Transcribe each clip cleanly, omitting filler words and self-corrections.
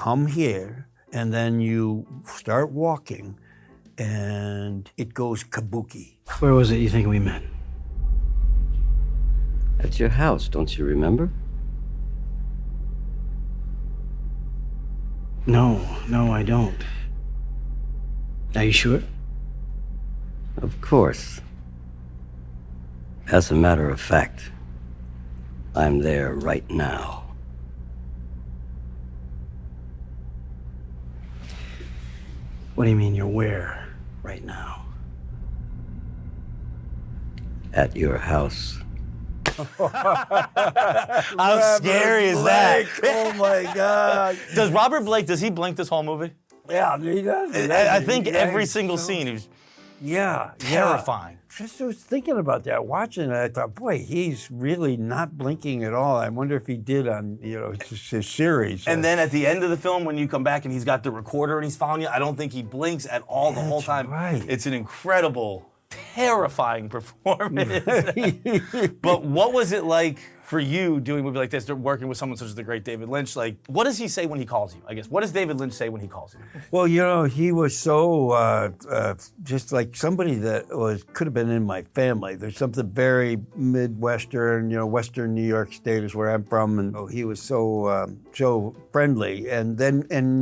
come here, and then you start walking, and it goes Kabuki. Where was it you think we met? At your house, don't you remember? No, I don't. Are you sure? Of course. As a matter of fact, I'm there right now. What do you mean you're where right now? At your house. How scary is that? Oh my God. Does Robert Blake, does he blink this whole movie? Yeah, he does. I think every single scene is terrifying. Just was thinking about that, watching it. I thought, boy, he's really not blinking at all. I wonder if he did on, his series. And then at the end of the film, when you come back and he's got the recorder and he's following you, I don't think he blinks at all the whole time. Right. It's an incredible, terrifying performance. But what was it like for you doing a movie like this, working with someone such as the great David Lynch? Like, what does he say when he calls you, I guess? What does David Lynch say when he calls you? Well, he was so just like somebody that could have been in my family. There's something very Midwestern, Western New York State is where I'm from, and he was so friendly, and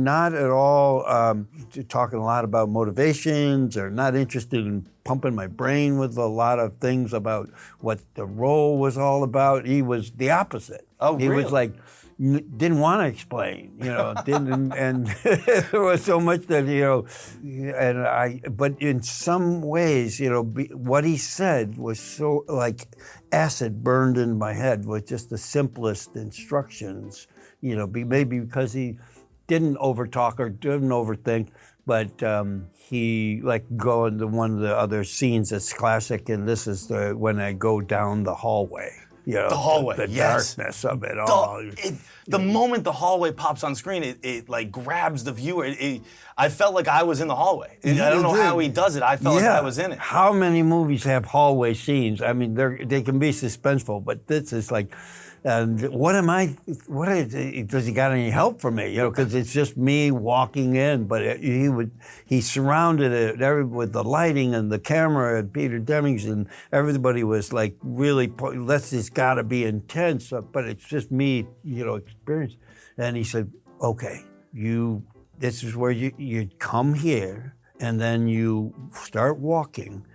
not at all talking a lot about motivations or not interested in pumping my brain with a lot of things about what the role was all about. He was the opposite. Oh, he really? was like, didn't want to explain, didn't, and there was so much that, but in some ways, what he said was so like acid burned in my head with just the simplest instructions, maybe because he didn't overtalk or didn't overthink, but he go into one of the other scenes that's classic, and this is when I go down the hallway. The hallway, the yes. darkness of it all. The moment the hallway pops on screen, it like grabs the viewer. I felt like I was in the hallway. I don't know how he does it. I felt like I was in it. How many movies have hallway scenes? I mean, they can be suspenseful, but this is like, and does he got any help for me? Because it's just me walking in, but he surrounded it with the lighting and the camera and Peter Demings, and everybody was like really, this got to be intense, but it's just me, experience. And he said, okay, this is where you come here, and then you start walking,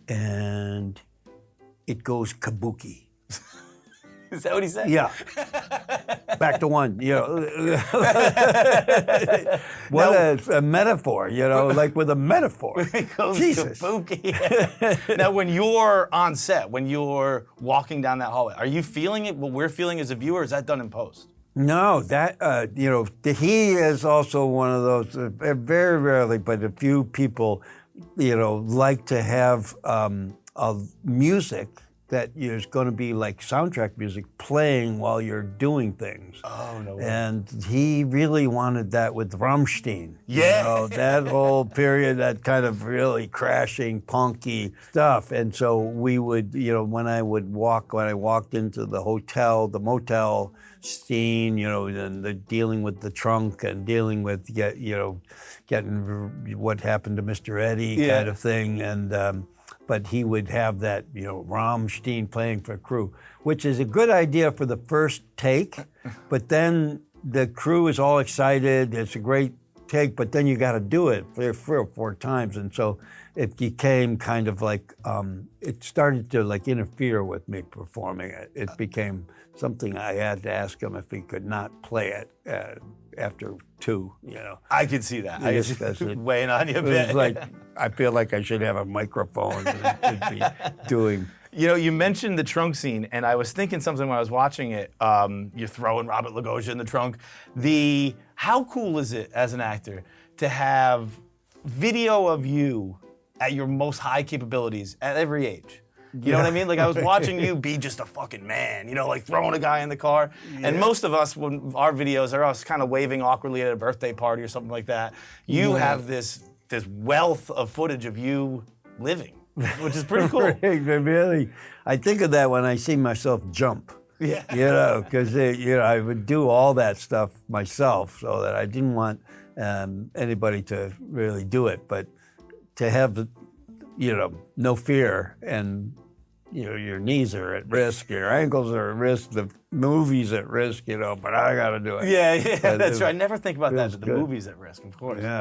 and it goes Kabuki. Is that what he said? Yeah. Back to one. What a metaphor, like with a metaphor. It goes Jesus. Kabuki. Now, when you're on set, when you're walking down that hallway, are you feeling it? What we're feeling as a viewer, or is that done in post? No, that he is also one of those. Very rarely, but a few people, like to have music that is going to be like soundtrack music playing while you're doing things. Oh, no way. And he really wanted that with Rammstein. Yeah. That whole period, that kind of really crashing, punky stuff. And so we would, when I walked into the motel scene, and the dealing with the trunk and dealing with, getting what happened to Mr. Eddie kind of thing. And, but he would have that, Rammstein playing for crew, which is a good idea for the first take, but then the crew is all excited, it's a great take, but then you got to do it 3 or 4 times, and so it became kind of like, it started to like interfere with me performing it. It became something I had to ask him if he could not play it after 2, I could see that. Yes, I guess weighing on you a It bit. was like, I feel like I should have a microphone and be doing. You mentioned the trunk scene, and I was thinking something when I was watching it. You're throwing Robert Lagosha in the trunk. How cool is it as an actor to have video of you at your most high capabilities at every age? You know what I mean? Like, I was watching you be just a fucking man, like throwing a guy in the car. Yeah. And most of us, when our videos are us kind of waving awkwardly at a birthday party or something like that, you have this wealth of footage of you living, which is pretty cool. Really, I think of that when I see myself jump. Yeah. You know, because I would do all that stuff myself, so that I didn't want anybody to really do it, but to have, no fear, and your knees are at risk, your ankles are at risk, the movie's at risk, but I got to do it. Yeah, But that's right. I never think about that. feels The good. movie's at risk, of course. Yeah.